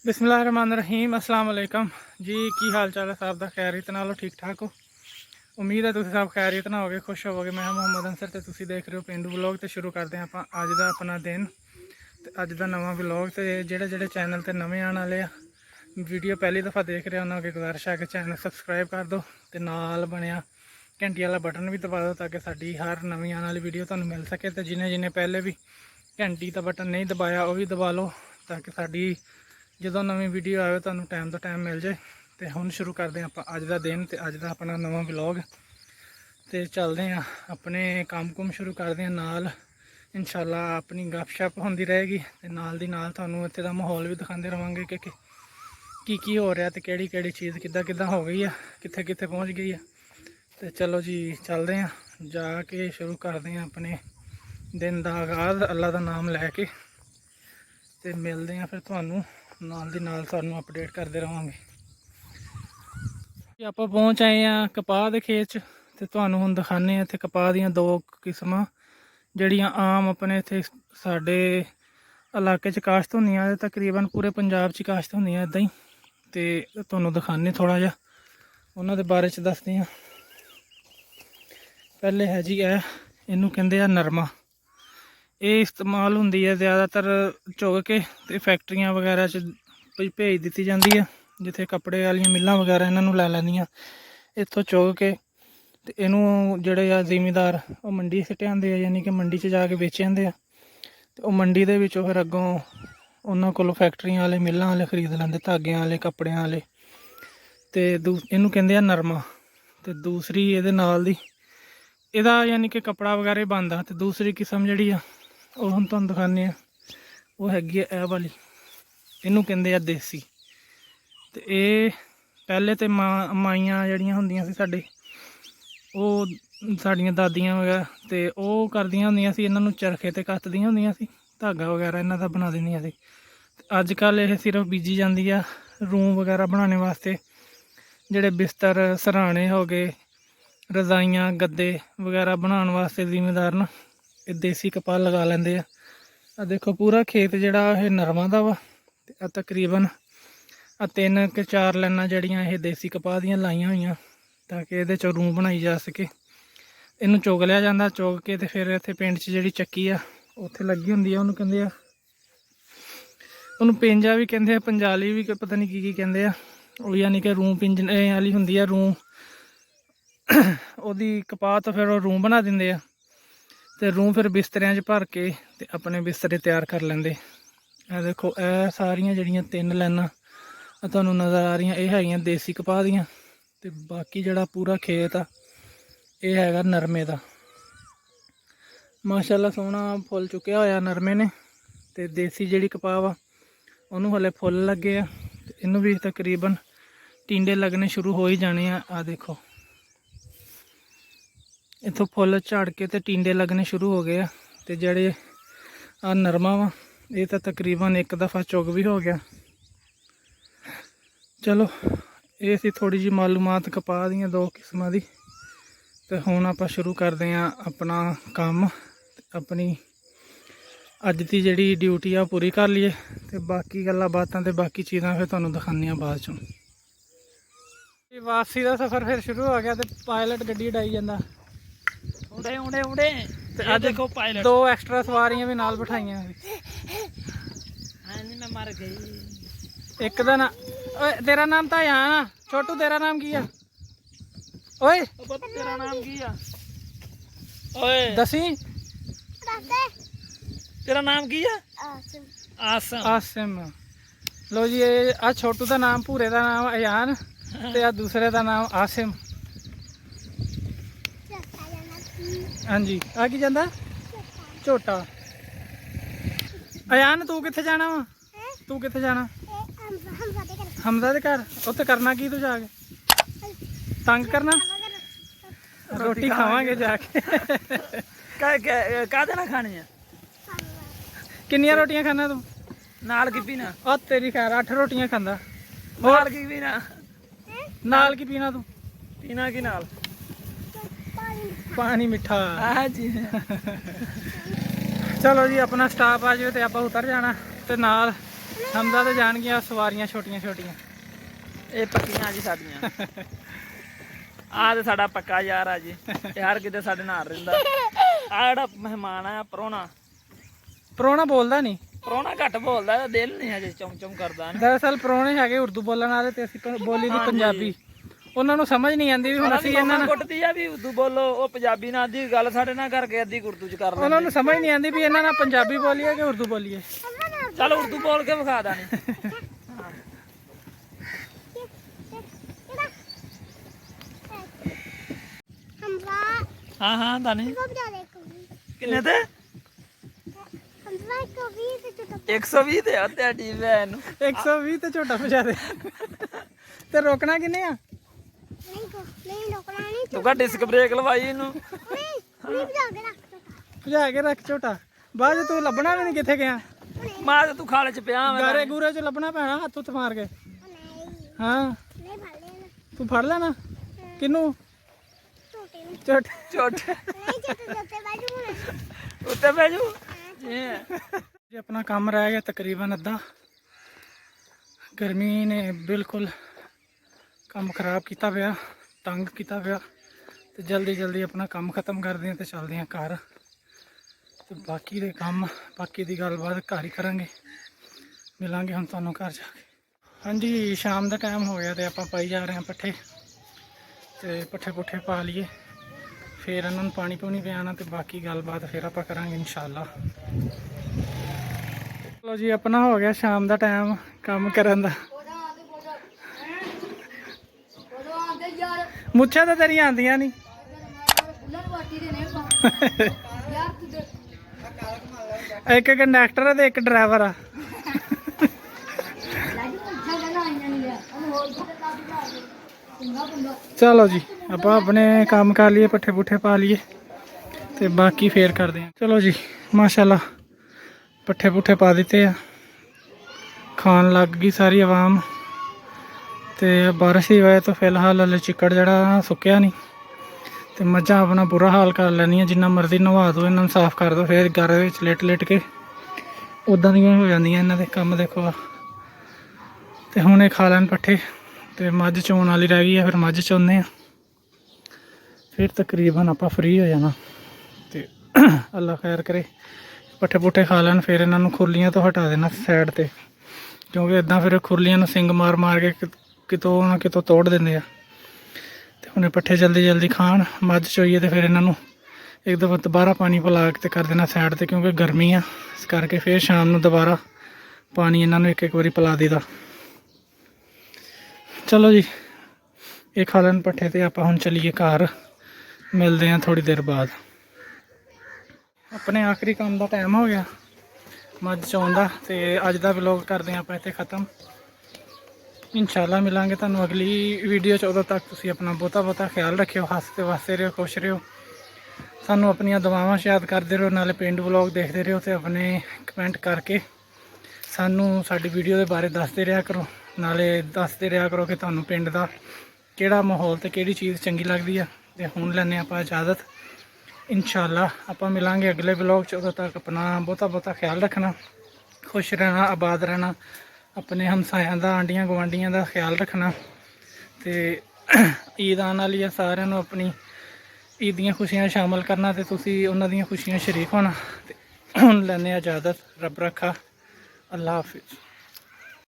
बिस्मिल्लाहिर्रहमानिर्रहीम अस्सलाम वालेकुम जी। की हाल चाल है साहब दा? खैरियत नाल ठीक ठाक हो? उम्मीद है तुम सब खैरियत ना होगे, खुश होवोगे। मैं मोहम्मद अंसर तो तुम देख रहे हो पेंडू व्लॉग। तो शुरू करते हैं आप अज का अपना दिन तो अज का नवा व्लॉग। तो जेडे चैनल पर नवे आने वाले आ, वीडियो पहली दफ़ा देख रहे हो उन्होंने गुजारिश है कि चैनल सबसक्राइब कर दो तो नाल बनया घंटी वाला बटन भी दबा दो ताकि साड़ी हर नवी आने वाली वीडियो तुम्हें मिल सके। तो जिन्हें पहले भी घंटी का बटन नहीं दबाया वह भी दबा लो ताकि साड़ी जो नवी वीडियो आए तो टाइम तो टाइम मिल जाए। तो हुण शुरू करते हैं आप अज का दिन तो अज का अपना नवा व्लॉग। तो चलते हैं अपने काम कुम शुरू करते हैं नाल इंशाल्लाह अपनी गपशप होंदी रहेगी। तो नाल दी नाल तुहानूं इत्थे दा माहौल भी दिखाते रहांगे कि की हो रहा तो केड़ी चीज़ किद्दां हो गई है, कित्थे कित्थे पहुँच गई है। तो चलो जी चलते हैं जाके शुरू करते हैं अपने दिन का आगाज़ अल्लाह का नाम लैके। तो मिलते हैं फिर तुहानूं नाल दी नाल तुहानूं अपडेट करते रहांगे। आप पहुँच आए हैं कपाह के खेत च। तो तुहानूं हुण दिखाने इत्थे कपाह दीयां दो किस्मां जड़ियां आम अपने इत्थे साडे इलाके च काश्त होंदियां, तकरीबन पूरे पंजाब च काश्त होंदियां इदां ही। तो तुहानूं दिखाने थोड़ा जिहा उन्हां दे बारे च दसदे आं। पहले है जी इनू कहते हैं नरमा। ये इस्तेमाल होंदी है ज़्यादातर चुग के ते फैक्ट्रियां वगैरह च भेज दी जाती है, जिथे कपड़े वाली मिलां वगैरह इन्हों लै लैंदियां। इत्थों चुग के तो इनू जोड़े आ जिमीदार वो मंडी सिट आते हैं, यानी कि मंडी च जाके बेचे आते हैं। तो मंडी के फिर अगों उन्होंने को फैक्ट्रियां वाले मिलां वाले खरीद लेंगे धागे वाले कपड़े वाले। तो इनू कहते हैं नरमा। तो दूसरी ये नाल दी इहदा यानी कि कपड़ा वगैरह बनता। तो दूसरी किस्म जी वो हम तुहानूं दिखाने वो हैगी है यह वाली, इनू कहते हैं देसी। तो ये पहले तो माइयां जड़ियां होंदियां सी साडे वो साड़ियां दादियां वगैरह तो वह करदियां होंदियां सी, इन्हां नूं चरखे ते कतदियां होंदियां सी, धागा वगैरह इन्हां दा बना दिंदियां सी। अजकल ये सिर्फ बीजी जाती है रूम वगैरह बनाने वास्ते, जिहड़े बिस्तर सराहने हो गए रजाइयाँ गद्दे वगैरह बनाने वास्ते जिमीदार न ये देसी कपाह लगा लेंदे आ। देखो पूरा खेत जिहड़ा ये नरमा दा वा। तकरीबन 3 के 4 लाइनां जड़ियां ये देसी कपाह दियां लाइयां होईयां ताकि ये चों रूम बनाई जा सके। इनू चुग लिया जाता, चुग के तो फिर इत्थे पिंड च जिहड़ी चक्की आ उत्थे लगी हुंदी आ, उहनूं कहंदे आ उहनूं पेंजा भी कहंदे आ, पंजाली भी पता नहीं की कहंदे आ। वो यानी कि रूम पिंजने वाली हुंदी आ, रूम ओदी कपाह तो फिर रूम बना दिंदे आ। तो रूम फिर बिस्तरियां च भर के ते अपने बिस्तरे तैयार कर लेंदे। देखो ए सारियां जड़ियां 3 लाइनां तुहानूं नज़र आ रही ये हैगियां देसी कपाह दियां। ते बाकी जिहड़ा पूरा खेत आ यह हैगा नरमे दा। माशाअल्लाह सोहना फुल चुक्या होया नरमे ने। ते देसी जिहड़ी कपाह वा उहनूं हले फुल लगे आ। इनू भी तकरीबन टिंडे लगने शुरू हो ही जाने आ। देखो इत्थों फुल झड़ के तो टिंडे लगने शुरू हो गए। तो जड़े आ नरमा वा ये तो तकरीबन एक दफ़ा चुग भी हो गया। चलो ये सी थोड़ी जी मालूमात कपाह दियां 2 किस्मां दी। तो हुण आपां शुरू करते हैं अपना काम, अपनी अज की जिहड़ी ड्यूटी आ पूरी कर लीए। तो बाकी गल्लां बातां ते बाकी चीज़ां फिर तुहानूं दिखाने आ बाद चों। वापसी का सफ़र फिर शुरू हो गया। तो पायलट गड्डी उड़ाई जांदा उड़े उड़े उड़े। तो देखो पायलट 2 एक्स्ट्रा सवारियां भी नाल बिठाइयां। मैं मर गई। एक दा ना तेरा नाम तो यहाँ ना छोटू, तेरा नाम की है? ओए तेरा नाम की है? ओए दसी तेरा नाम की है? आसिम। आसिम। लो जी ये आ छोटू का नाम, भूरे का नाम अयान ते आ दूसरे का नाम आसिम। हाँ जी आ की जांदा झोटा। अयान तू कित्थे जाना वा? तू कित्थे जाना? हमजा दे घर। उत्थे करना की तू जाके? तंग करना? रोटी खावांगे जाके। काहदे नाल खानी है? किन्नियां रोटियां खाना तू? नाल की पीना? ओ तेरी खैर 8 रोटियां खांदा। नाल की पीना? नाल की पीना तू? पीना की नाल? पानी मिठा। हाँ जी। चलो जी अपना स्टाफ आ जाए तो आप उतर जाना। तो नाल ਹਮਜ਼ਾ ਤੇ ਜਾਣ ਗਿਆ ਸਵਾਰੀਆਂ ਛੋਟੀਆਂ ਛੋਟੀਆਂ। ਇਹ ਪੱਕੀਆਂ ਜੀ ਸਾਡੀਆਂ। ਆਹ ਤੇ ਸਾਡਾ ਪੱਕਾ ਯਾਰ ਆ ਜੀ, ਯਾਰ ਕਿਤੇ ਸਾਡੇ ਨਾਲ ਰਹਿੰਦਾ। ਆ ਜਿਹੜਾ ਮਹਿਮਾਨ ਆ ਪ੍ਰਾਹੁਣਾ, ਪ੍ਰਾਹੁਣਾ ਬੋਲਦਾ ਨਹੀਂ, ਪ੍ਰਾਹੁਣਾ ਘੱਟ ਬੋਲਦਾ, ਇਹਦਾ ਦਿਲ ਨਹੀਂ ਹਜੇ ਚੁੰਮ ਚੁੰਮ ਕਰਦਾ ਨਾ। ਦਰਅਸਲ ਪ੍ਰਾਹੁਣੇ ਹੈਗੇ ਉਰਦੂ ਬੋਲਣ ਵਾਲੇ ਤੇ ਅਸੀਂ ਬੋਲੀ ਦੀ ਪੰਜਾਬੀ। ਉਹਨਾਂ ਨੂੰ ਸਮਝ ਨਹੀਂ ਆਉਂਦੀ ਵੀ ਹੁਣ ਅਸੀਂ ਇਹਨਾਂ ਨਾਲ ਕੁੱਟਦੀ ਆ ਵੀ ਉਰਦੂ ਬੋਲੋ, ਉਹ ਪੰਜਾਬੀ ਨਾਲ ਅੱਧੀ ਗੱਲ ਸਾਡੇ ਨਾਲ ਕਰਕੇ ਅੱਧੀ ਉਰਦੂ ਚ ਕਰ ਲੈਂਦੇ। ਉਹਨਾਂ ਨੂੰ ਸਮਝ ਨਹੀਂ ਆਉਂਦੀ ਵੀ ਇਹਨਾਂ ਨਾਲ ਪੰਜਾਬੀ ਬੋਲੀਏ ਕਿ ਉਰਦੂ ਬੋਲੀਏ। ਚੱਲ ਉਰਦੂ ਬੋਲ ਕੇ ਵਿਖਾ ਦਾਣੀ। ਹਾਂ ਹਾਂ ਦਾਨੀ ਕਿੰਨੇ ਤੇ 120 ਤੇ ਆ ਤੁਹਾਡੀ ਭੈਣ ਨੂੰ। 120 ਤੇ ਝੋਟਾ ਪਹੁੰਚਾ ਦੇ। ਤੇ ਰੋਕਣਾ ਕਿੰਨੇ ਆ? ਤੂੰ ਕਾ ਡਿਸਕ ਬ੍ਰੇਕ ਲਵਾਈ ਇਹਨੂੰ। ਭਜਾ ਕੇ ਰੱਖ ਝੋਟਾ, ਬਾਅਦ ਚ ਤੂੰ ਲੱਭਣਾ ਵੀ ਨਹੀਂ ਕਿੱਥੇ ਗਿਆ। ਮਾਂ ਤੇ ਤੂੰ ਖਾਲੇ ਚ ਪਿਆ ਗਾਰੇ ਗੂਰੇ ਚ ਲੱਭਣਾ ਪੈਣਾ ਹੱਥ ਉੱਤ ਮਾਰ ਕੇ। ਹਾਂ ਤੂੰ ਫੜ ਲੈਣਾ। ਕਿਨੂੰ? ਝੋਟੇ ਝੋਟੇ ਉੱਤੇ ਬਹਿ ਜੂ। ਜੀ ਆਪਣਾ ਕੰਮ ਰਹਿ ਗਿਆ ਤਕਰੀਬਨ ਅੱਧਾ। ਗਰਮੀ ਨੇ ਬਿਲਕੁਲ ਕੰਮ ਖਰਾਬ ਕੀਤਾ ਪਿਆ, ਤੰਗ ਕੀਤਾ ਪਿਆ। ਤੇ ਜਲਦੀ ਜਲਦੀ ਆਪਣਾ ਕੰਮ ਖਤਮ ਕਰਦੇ ਹਾਂ ਤੇ ਚੱਲਦੇ ਹਾਂ ਘਰ। ਤੇ ਬਾਕੀ ਦੇ ਕੰਮ, ਬਾਕੀ ਦੀ ਗੱਲਬਾਤ ਘਰ ਹੀ ਕਰਾਂਗੇ। ਮਿਲਾਂਗੇ ਹੁਣ ਤੁਹਾਨੂੰ ਘਰ ਜਾ ਕੇ। ਹਾਂਜੀ ਸ਼ਾਮ ਦਾ ਟਾਈਮ ਹੋ ਗਿਆ ਤੇ ਆਪਾਂ ਪਾਈ ਜਾ ਰਹੇ ਹਾਂ ਪੱਠੇ। ਤੇ ਪੱਠੇ ਪੁੱਠੇ ਪਾ ਲਈਏ, ਫਿਰ ਇਹਨਾਂ ਨੂੰ ਪਾਣੀ ਪੂਣੀ ਪਿਆਣਾ ਤੇ ਬਾਕੀ ਗੱਲਬਾਤ ਫਿਰ ਆਪਾਂ ਕਰਾਂਗੇ ਇਨਸ਼ਾਅੱਲਾ। ਚਲੋ ਜੀ ਆਪਣਾ ਹੋ ਗਿਆ ਸ਼ਾਮ ਦਾ ਟਾਈਮ ਕੰਮ ਕਰਨ ਦਾ। ਮੁੱਛਾਂ ਤਾਂ ਤੇਰੀਆਂ ਆਉਂਦੀਆਂ ਨਹੀਂ। ਇੱਕ ਕੰਡਕਟਰ ਆ ਤੇ ਇੱਕ ਡਰਾਈਵਰ ਆ। ਚਲੋ ਜੀ ਆਪਾਂ ਆਪਣੇ ਕੰਮ ਕਰ ਲਈਏ, ਪੱਠੇ ਪੁੱਠੇ ਪਾ ਲਈਏ ਤੇ ਬਾਕੀ ਫੇਰ ਕਰਦੇ ਹਾਂ। ਚਲੋ ਜੀ ਮਾਸ਼ਾਅੱਲਾ ਪੱਠੇ ਪੁੱਠੇ ਪਾ ਦਿੱਤੇ ਆ, ਖਾਣ ਲੱਗ ਗਈ ਸਾਰੀ ਆਵਾਮ। ਤੇ ਬਾਰਿਸ਼ ਦੀ ਵਜ੍ਹਾ ਤੋਂ ਫਿਲਹਾਲ ਹਲੇ ਚਿੱਕੜ ਜਿਹੜਾ ਸੁੱਕਿਆ ਨਹੀਂ ਤੇ ਮੱਝਾਂ ਆਪਣਾ ਬੁਰਾ ਹਾਲ ਕਰ ਲੈਣੀਆਂ। ਜਿੰਨਾ ਮਰਜ਼ੀ ਨਵਾ ਦਿਓ ਇਹਨਾਂ ਨੂੰ, ਸਾਫ਼ ਕਰ ਦਿਓ, ਫਿਰ ਘਰ ਵਿੱਚ ਲਿਟ ਕੇ ਉੱਦਾਂ ਦੀਆਂ ਹੋ ਜਾਂਦੀਆਂ ਇਹਨਾਂ ਦੇ ਕੰਮ। ਦੇਖੋ ਤੇ ਹੁਣ ਇਹ ਖਾ ਲੈਣ ਪੱਠੇ ਤੇ ਮੱਝ ਚੋਣ ਵਾਲੀ ਰਹਿ ਗਈ ਆ, ਫਿਰ ਮੱਝ ਚੋਂਦੇ ਆ, ਫਿਰ ਤਕਰੀਬਨ ਆਪਾਂ ਫ੍ਰੀ ਹੋ ਜਾਣਾ। ਤੇ ਅੱਲਾ ਖੈਰ ਕਰੇ, ਪੱਠੇ ਪੁੱਠੇ ਖਾ ਲੈਣ, ਫਿਰ ਇਹਨਾਂ ਨੂੰ ਖੁਰਲੀਆਂ ਤੋਂ ਹਟਾ ਦੇਣਾ ਸਾਈਡ ਤੇ, ਕਿਉਂਕਿ ਇੱਦਾਂ ਫਿਰ ਖੁਰਲੀਆਂ ਨੂੰ ਸਿੰਗ ਮਾਰ ਮਾਰ ਕੇ ਕਿਤੋਂ ਨਾ ਕਿਤੋਂ ਤੋੜ ਦਿੰਦੇ ਆ। ਤੇ ਹੁਣ ਇਹ ਪੱਠੇ ਜਲਦੀ ਜਲਦੀ ਖਾਣ, ਮੱਝ ਚੋਈਏ ਤੇ ਫਿਰ ਇਹਨਾਂ ਨੂੰ ਇੱਕ ਦਫਾ ਦੁਬਾਰਾ ਪਾਣੀ ਪਿਲਾ ਕੇ ਤੇ ਕਰ ਦੇਣਾ ਸਾਈਡ ਤੇ, ਕਿਉਂਕਿ ਗਰਮੀ ਆ ਇਸ ਕਰਕੇ। ਫਿਰ ਸ਼ਾਮ ਨੂੰ ਦੁਬਾਰਾ ਪਾਣੀ ਇਹਨਾਂ ਨੂੰ ਇੱਕ ਵਾਰੀ ਪਿਲਾ ਦੇਈਦਾ। ਚਲੋ ਜੀ ਇਹ ਖਾ ਲੈਣ ਪੱਠੇ ਤੇ ਆਪਾਂ ਹੁਣ ਚੱਲੀਏ ਘਰ। ਮਿਲਦੇ ਹਾਂ ਥੋੜੀ ਦੇਰ ਬਾਅਦ। ਆਪਣੇ ਆਖਰੀ ਕੰਮ ਦਾ ਟਾਈਮ ਹੋ ਗਿਆ ਮੱਝ ਚੋਣ ਦਾ, ਤੇ ਅੱਜ ਦਾ ਵਲੋਗ ਕਰਦੇ ਹਾਂ ਆਪਾਂ ਇੱਥੇ ਖ਼ਤਮ। ਇਨਸ਼ਾਅੱਲਾ ਮਿਲਾਂਗੇ ਤੁਹਾਨੂੰ ਅਗਲੀ ਵੀਡੀਓ 'ਚ। ਉਦੋਂ ਤੱਕ ਤੁਸੀਂ ਆਪਣਾ ਬਹੁਤਾ ਖਿਆਲ ਰੱਖਿਓ, ਹੱਸਦੇ ਵਸਦੇ ਰਹੋ, ਖੁਸ਼ ਰਹੋ। ਸਾਨੂੰ ਆਪਣੀਆਂ ਦੁਆਵਾਂ ਯਾਦ ਕਰਦੇ ਰਹੋ, ਨਾਲੇ ਪਿੰਡ ਵਲੋਗ ਦੇਖਦੇ ਰਹੋ ਤੇ ਆਪਣੇ ਕਮੈਂਟ ਕਰਕੇ ਸਾਨੂੰ ਸਾਡੀ ਵੀਡੀਓ ਦੇ ਬਾਰੇ ਦੱਸਦੇ ਰਿਹਾ ਕਰੋ। ਨਾਲੇ ਦੱਸਦੇ ਰਿਹਾ ਕਰੋ ਕਿ ਤੁਹਾਨੂੰ ਪਿੰਡ ਦਾ ਕਿਹੜਾ ਮਾਹੌਲ ਤੇ ਕਿਹੜੀ ਚੀਜ਼ ਚੰਗੀ ਲੱਗਦੀ ਆ। ਤੇ ਹੁਣ ਲੈਂਦੇ ਆਪਾਂ ਇਜਾਜ਼ਤ, ਇਨਸ਼ਾਅੱਲਾ ਆਪਾਂ ਮਿਲਾਂਗੇ ਅਗਲੇ ਵਲੋਗ 'ਚ। ਉਦੋਂ ਤੱਕ ਆਪਣਾ ਬਹੁਤਾ ਖਿਆਲ ਰੱਖਣਾ, ਖੁਸ਼ ਰਹਿਣਾ, ਆਬਾਦ ਰਹਿਣਾ, ਆਪਣੇ ਹਮਸਾਇਆਂ ਦਾ, ਆਂਡੀਆਂ ਗੁਆਂਢੀਆਂ ਦਾ ਖਿਆਲ ਰੱਖਣਾ। ਤੇ ਈਦ ਆਉਣ ਵਾਲੀ ਆ, ਸਾਰਿਆਂ ਨੂੰ ਆਪਣੀ ਈਦ ਦੀਆਂ ਖੁਸ਼ੀਆਂ ਸ਼ਾਮਲ ਕਰਨਾ ਤੇ ਤੁਸੀਂ ਉਹਨਾਂ ਦੀਆਂ ਖੁਸ਼ੀਆਂ ਸ਼ਰੀਕ ਹੋਣਾ। ਤੇ ਹੁਣ ਲੈਂਦੇ ਆ ਇਜਾਜ਼ਤ, ਰੱਬ ਰੱਖਾ, ਅੱਲਾ ਹਾਫਿਜ਼।